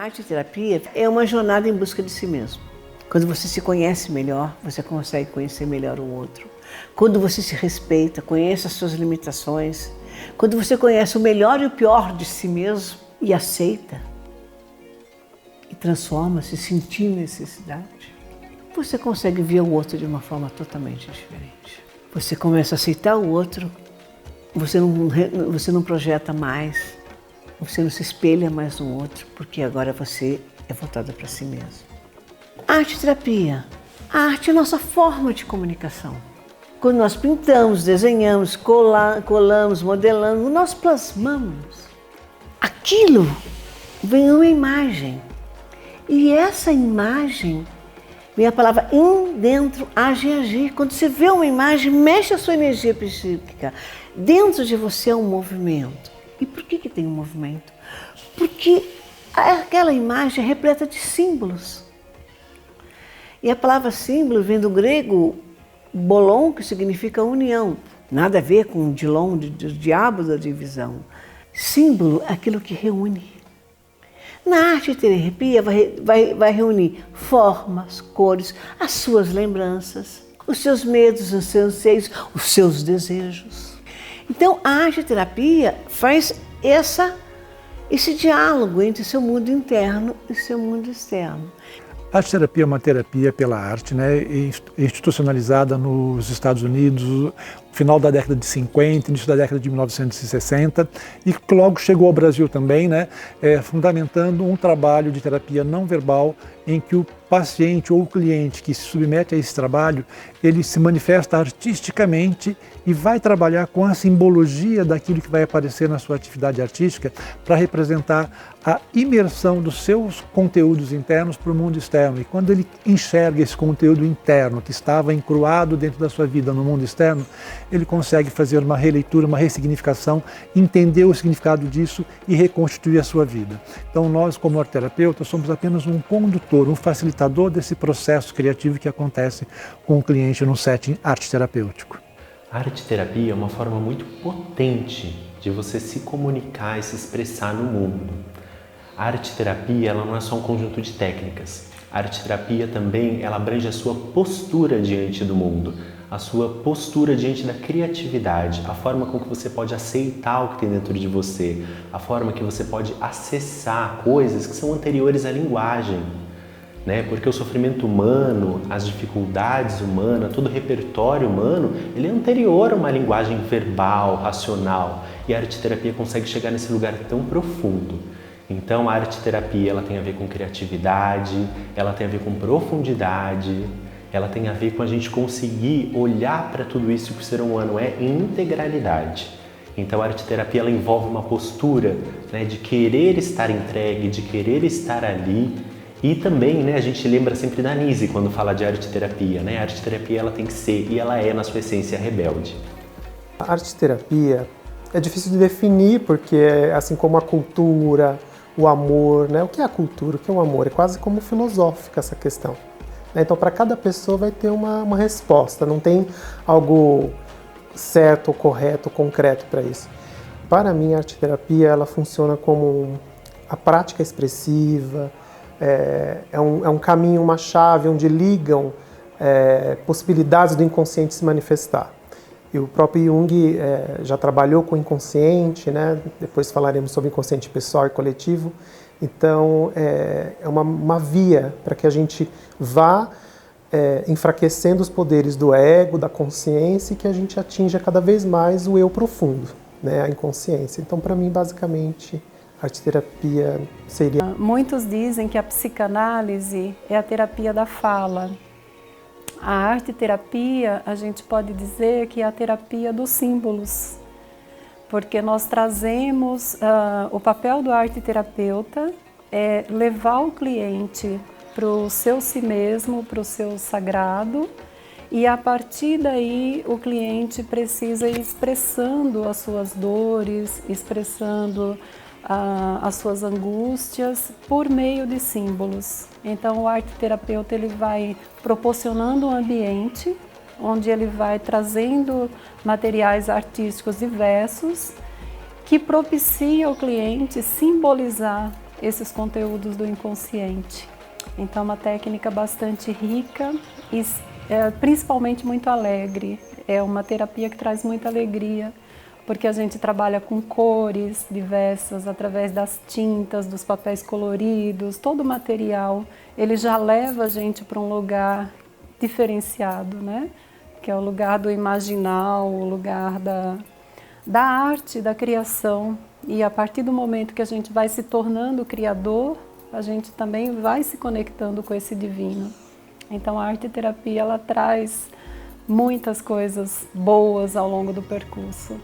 arte-terapia é uma jornada em busca de si mesmo. Quando você se conhece melhor, você consegue conhecer melhor o outro. Quando você se respeita, conhece as suas limitações. Quando você conhece o melhor e o pior de si mesmo e aceita e transforma-se, sentir necessidade, você consegue ver o outro de uma forma totalmente diferente. Você começa a aceitar o outro, você não projeta mais, você não se espelha mais no outro, porque agora você é voltada para si mesmo. Arte-terapia. A arte é a nossa forma de comunicação. Quando nós pintamos, desenhamos, colamos, modelamos, nós plasmamos. Aquilo vem uma imagem. E essa imagem, vem a palavra in, dentro, age e agir. Quando você vê uma imagem, mexe a sua energia psíquica. Dentro de você é um movimento. E por que tem um movimento? Porque aquela imagem é repleta de símbolos. E a palavra símbolo vem do grego bolon, que significa união. Nada a ver com dilon, do diabo da divisão. Símbolo é aquilo que reúne. Na arte-terapia vai reunir formas, cores, as suas lembranças, os seus medos, os seus anseios, os seus desejos. Então a arte-terapia faz esse diálogo entre seu mundo interno e seu mundo externo. A arte-terapia é uma terapia pela arte, né, institucionalizada nos Estados Unidos, no final da década de 50, início da década de 1960, e que logo chegou ao Brasil também, né, fundamentando um trabalho de terapia não verbal em que o paciente ou o cliente que se submete a esse trabalho, ele se manifesta artisticamente e vai trabalhar com a simbologia daquilo que vai aparecer na sua atividade artística para representar a imersão dos seus conteúdos internos para o mundo externo. E quando ele enxerga esse conteúdo interno que estava encruado dentro da sua vida no mundo externo, ele consegue fazer uma releitura, uma ressignificação, entender o significado disso e reconstituir a sua vida. Então nós, como arteterapeutas, somos apenas um condutor, um facilitador desse processo criativo que acontece com o cliente no setting arte-terapêutico. A arte-terapia é uma forma muito potente de você se comunicar e se expressar no mundo. A arte-terapia ela não é só um conjunto de técnicas. A arte-terapia também ela abrange a sua postura diante do mundo, a sua postura diante da criatividade, a forma com que você pode aceitar o que tem dentro de você, a forma que você pode acessar coisas que são anteriores à linguagem. Porque o sofrimento humano, as dificuldades humanas, todo o repertório humano, ele é anterior a uma linguagem verbal, racional. E a arte-terapia consegue chegar nesse lugar tão profundo. Então a arte-terapia ela tem a ver com criatividade, ela tem a ver com profundidade, ela tem a ver com a gente conseguir olhar para tudo isso que o ser humano é em integralidade. Então a arte-terapia ela envolve uma postura de querer estar entregue, de querer estar ali. E também, a gente lembra sempre da Nise quando fala de arte-terapia, A arte-terapia ela tem que ser, e ela é na sua essência, rebelde. A arte-terapia é difícil de definir porque, assim como a cultura, o amor, O que é a cultura, o que é o amor? É quase como filosófica essa questão. Então, para cada pessoa vai ter uma resposta, não tem algo certo, correto, concreto para isso. Para mim, a arte-terapia ela funciona como a prática expressiva, é um caminho, uma chave onde ligam possibilidades do inconsciente se manifestar. E o próprio Jung já trabalhou com o inconsciente, Depois falaremos sobre inconsciente pessoal e coletivo. Então, é uma via para que a gente vá enfraquecendo os poderes do ego, da consciência e que a gente atinja cada vez mais o eu profundo, a inconsciência. Então, para mim, basicamente, a arte-terapia seria... Muitos dizem que a psicanálise é a terapia da fala. A arte-terapia, a gente pode dizer que é a terapia dos símbolos, porque nós trazemos o papel do arte-terapeuta é levar o cliente para o seu si mesmo, para o seu sagrado, e a partir daí o cliente precisa ir expressando as suas dores, expressando as suas angústias por meio de símbolos. Então o arte-terapeuta ele vai proporcionando um ambiente onde ele vai trazendo materiais artísticos diversos que propicia ao cliente simbolizar esses conteúdos do inconsciente. Então, é uma técnica bastante rica e principalmente muito alegre. É uma terapia que traz muita alegria, porque a gente trabalha com cores diversas, através das tintas, dos papéis coloridos, todo o material, ele já leva a gente para um lugar diferenciado, né? Que é o lugar do imaginal, o lugar da arte, da criação. E a partir do momento que a gente vai se tornando criador, a gente também vai se conectando com esse divino. Então a arte-terapia, ela traz muitas coisas boas ao longo do percurso.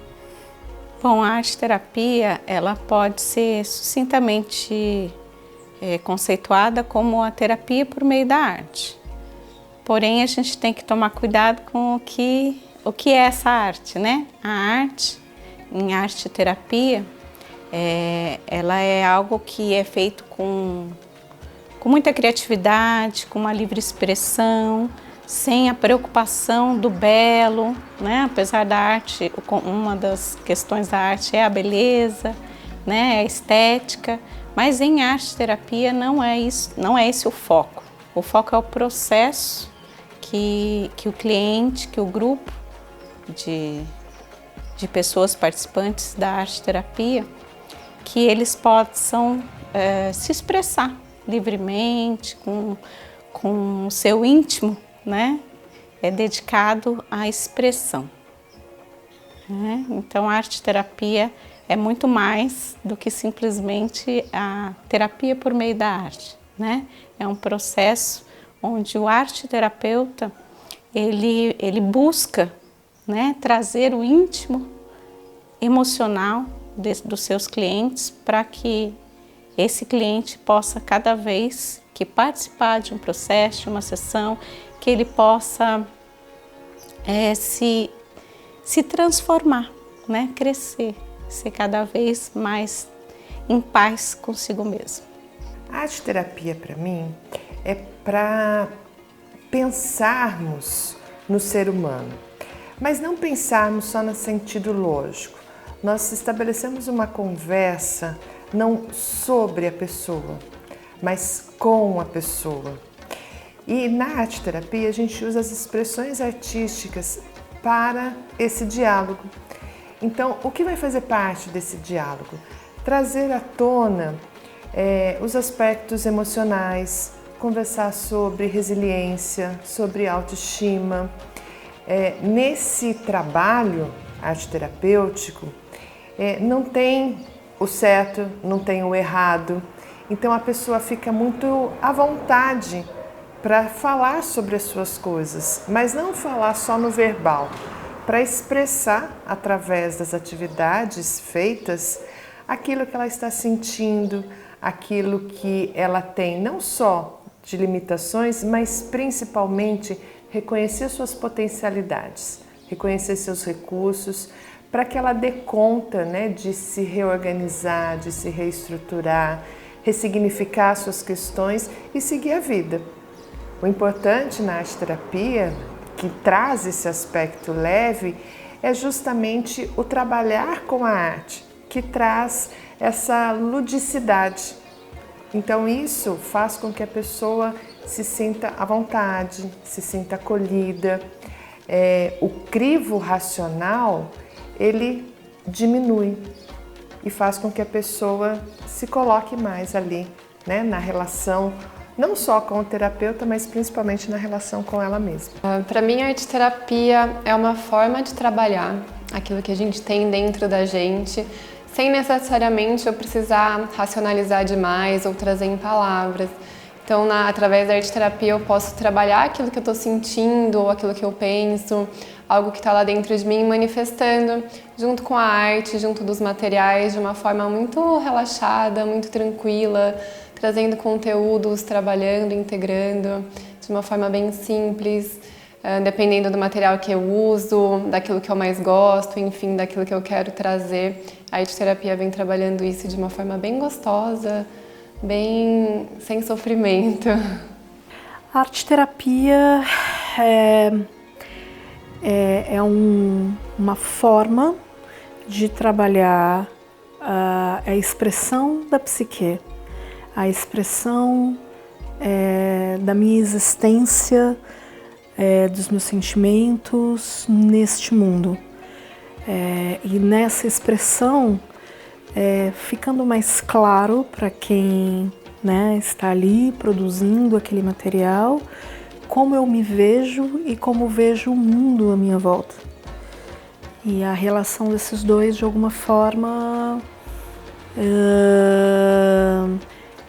Bom, a arte-terapia, ela pode ser sucintamente conceituada como a terapia por meio da arte. Porém, a gente tem que tomar cuidado com o que é essa arte, né? A arte, em arte-terapia, ela é algo que é feito com muita criatividade, com uma livre expressão, sem a preocupação do belo, né? Apesar da arte, uma das questões da arte é a beleza, né? A estética, mas em arte-terapia não é esse o foco. O foco é o processo que o cliente, que o grupo de pessoas participantes da arte-terapia, que eles possam se expressar livremente, com o seu íntimo, né? É dedicado à expressão. Né? Então, a arte-terapia é muito mais do que simplesmente a terapia por meio da arte. Né? É um processo onde o arte-terapeuta ele busca, né, trazer o íntimo emocional dos seus clientes para que esse cliente possa, cada vez que participar de um processo, de uma sessão, que ele possa se transformar, né? Crescer, ser cada vez mais em paz consigo mesmo. A arte-terapia, para mim, é para pensarmos no ser humano, mas não pensarmos só no sentido lógico. Nós estabelecemos uma conversa não sobre a pessoa, mas com a pessoa. E na arte-terapia a gente usa as expressões artísticas para esse diálogo. Então, o que vai fazer parte desse diálogo? Trazer à tona os aspectos emocionais, conversar sobre resiliência, sobre autoestima. Nesse trabalho arte-terapêutico, não tem o certo, não tem o errado. Então a pessoa fica muito à vontade para falar sobre as suas coisas, mas não falar só no verbal, para expressar através das atividades feitas aquilo que ela está sentindo, aquilo que ela tem, não só de limitações, mas principalmente reconhecer suas potencialidades, reconhecer seus recursos, para que ela dê conta, né, de se reorganizar, de se reestruturar, ressignificar suas questões e seguir a vida. O importante na arte-terapia, que traz esse aspecto leve, é justamente o trabalhar com a arte, que traz essa ludicidade. Então isso faz com que a pessoa se sinta à vontade, se sinta acolhida. O crivo racional, ele diminui e faz com que a pessoa se coloque mais ali, né, na relação, não só com o terapeuta, mas principalmente na relação com ela mesma. Para mim, a arte-terapia é uma forma de trabalhar aquilo que a gente tem dentro da gente, sem necessariamente eu precisar racionalizar demais ou trazer em palavras. Então, através da arte-terapia eu posso trabalhar aquilo que eu estou sentindo ou aquilo que eu penso, algo que está lá dentro de mim, manifestando junto com a arte, junto dos materiais, de uma forma muito relaxada, muito tranquila, trazendo conteúdos, trabalhando, integrando de uma forma bem simples, dependendo do material que eu uso, daquilo que eu mais gosto, enfim, daquilo que eu quero trazer. A arte-terapia vem trabalhando isso de uma forma bem gostosa, bem sem sofrimento. A arte-terapia é uma forma de trabalhar a expressão da psique, a expressão da minha existência, dos meus sentimentos neste mundo. E nessa expressão, ficando mais claro para quem, né, está ali produzindo aquele material, como eu me vejo e como vejo o mundo à minha volta. E a relação desses dois, de alguma forma,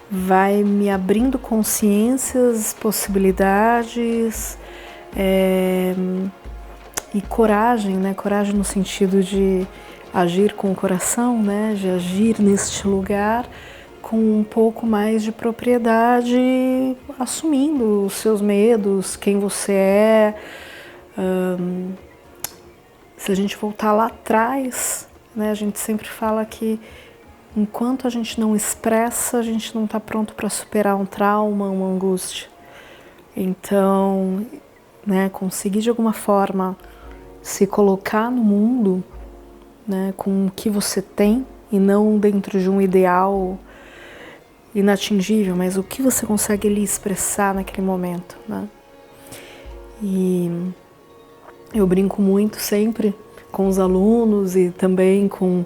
vai me abrindo consciências, possibilidades e coragem, né? Coragem no sentido de agir com o coração, né? De agir neste lugar com um pouco mais de propriedade, assumindo os seus medos, quem você é. Se a gente voltar lá atrás, né? A gente sempre fala que enquanto a gente não expressa, a gente não está pronto para superar um trauma, uma angústia. Então, né, conseguir de alguma forma se colocar no mundo, né, com o que você tem e não dentro de um ideal inatingível, mas o que você consegue ali expressar naquele momento, né? E eu brinco muito sempre com os alunos e também com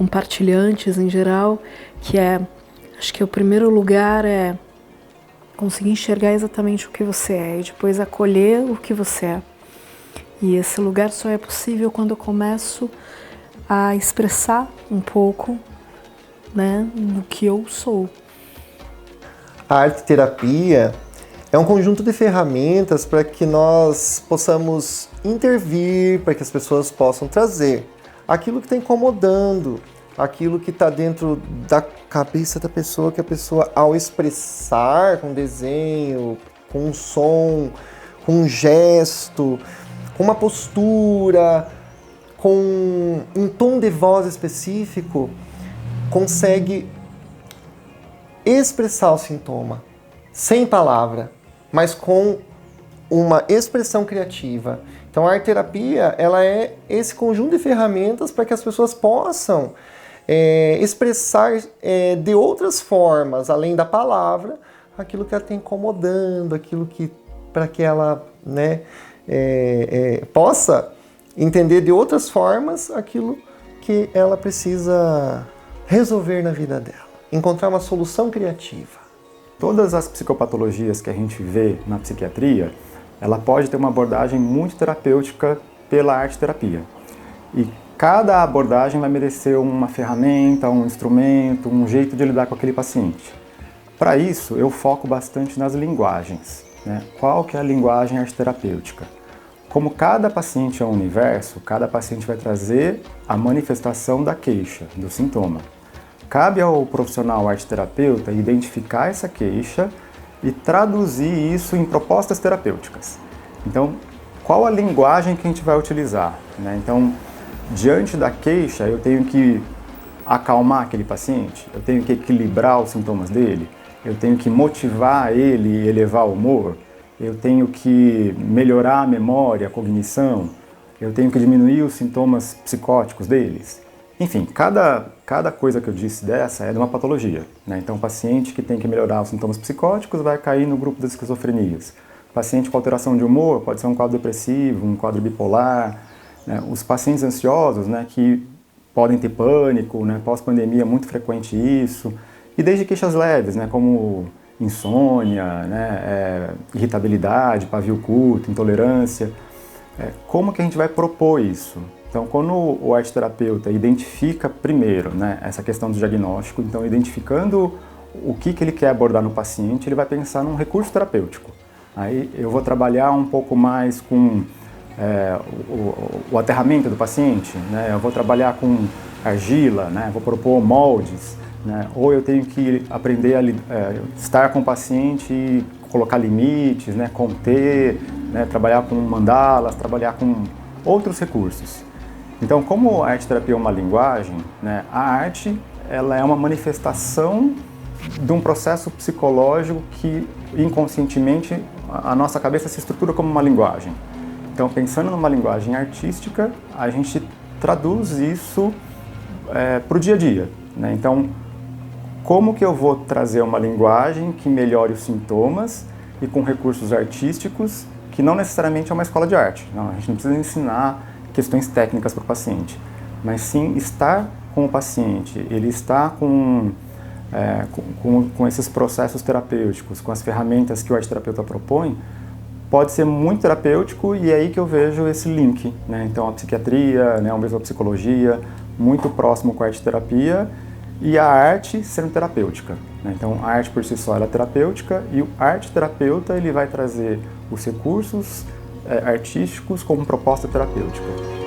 partilhantes em geral, que acho que o primeiro lugar é conseguir enxergar exatamente o que você é e depois acolher o que você é. E esse lugar só é possível quando eu começo a expressar um pouco, né, do que eu sou. A arte-terapia é um conjunto de ferramentas para que nós possamos intervir, para que as pessoas possam trazer aquilo que está incomodando, aquilo que está dentro da cabeça da pessoa, que a pessoa, ao expressar com desenho, com um som, com um gesto, com uma postura, com um tom de voz específico, consegue expressar o sintoma, sem palavra, mas com uma expressão criativa. Então a arte-terapia, ela é esse conjunto de ferramentas para que as pessoas possam expressar de outras formas, além da palavra, aquilo que ela está incomodando, aquilo que, para que ela, né, possa entender de outras formas aquilo que ela precisa resolver na vida dela, encontrar uma solução criativa. Todas as psicopatologias que a gente vê na psiquiatria, ela pode ter uma abordagem muito terapêutica pela arte-terapia. E cada abordagem vai merecer uma ferramenta, um instrumento, um jeito de lidar com aquele paciente. Para isso, eu foco bastante nas linguagens, né? Qual que é a linguagem arte-terapêutica? Como cada paciente é um universo, cada paciente vai trazer a manifestação da queixa, do sintoma. Cabe ao profissional arte-terapeuta identificar essa queixa e traduzir isso em propostas terapêuticas. Então, qual a linguagem que a gente vai utilizar, né? Então, diante da queixa, eu tenho que acalmar aquele paciente, eu tenho que equilibrar os sintomas dele, eu tenho que motivar ele e elevar o humor, eu tenho que melhorar a memória, a cognição, eu tenho que diminuir os sintomas psicóticos deles. Enfim, cada coisa que eu disse dessa é de uma patologia, né? Então, o paciente que tem que melhorar os sintomas psicóticos vai cair no grupo das esquizofrenias. O paciente com alteração de humor pode ser um quadro depressivo, um quadro bipolar, né? Os pacientes ansiosos, né, que podem ter pânico, né? Pós-pandemia é muito frequente isso. E desde queixas leves, né, como insônia, né, irritabilidade, pavio curto, intolerância. Como que a gente vai propor isso? Então, quando o arte-terapeuta identifica primeiro, né, essa questão do diagnóstico, então identificando o que ele quer abordar no paciente, ele vai pensar num recurso terapêutico. Aí eu vou trabalhar um pouco mais com o aterramento do paciente, né, eu vou trabalhar com argila, né, vou propor moldes, né, ou eu tenho que aprender a estar com o paciente e colocar limites, né, conter, né, trabalhar com mandalas, trabalhar com outros recursos. Então, como a arte-terapia é uma linguagem, né, a arte ela é uma manifestação de um processo psicológico que inconscientemente a nossa cabeça se estrutura como uma linguagem. Então, pensando numa linguagem artística, a gente traduz isso para o dia a dia, né? Então, como que eu vou trazer uma linguagem que melhore os sintomas e com recursos artísticos, que não necessariamente é uma escola de arte. Não, a gente não precisa ensinar questões técnicas para o paciente, mas sim estar com o paciente, ele está com esses processos terapêuticos, com as ferramentas que o arte-terapeuta propõe, pode ser muito terapêutico, e é aí que eu vejo esse link, né? Então a psiquiatria, né, mesmo a psicologia, muito próximo com a arte-terapia, e a arte sendo terapêutica, né? Então a arte por si só ela é terapêutica, e o arte-terapeuta ele vai trazer os recursos artísticos como proposta terapêutica.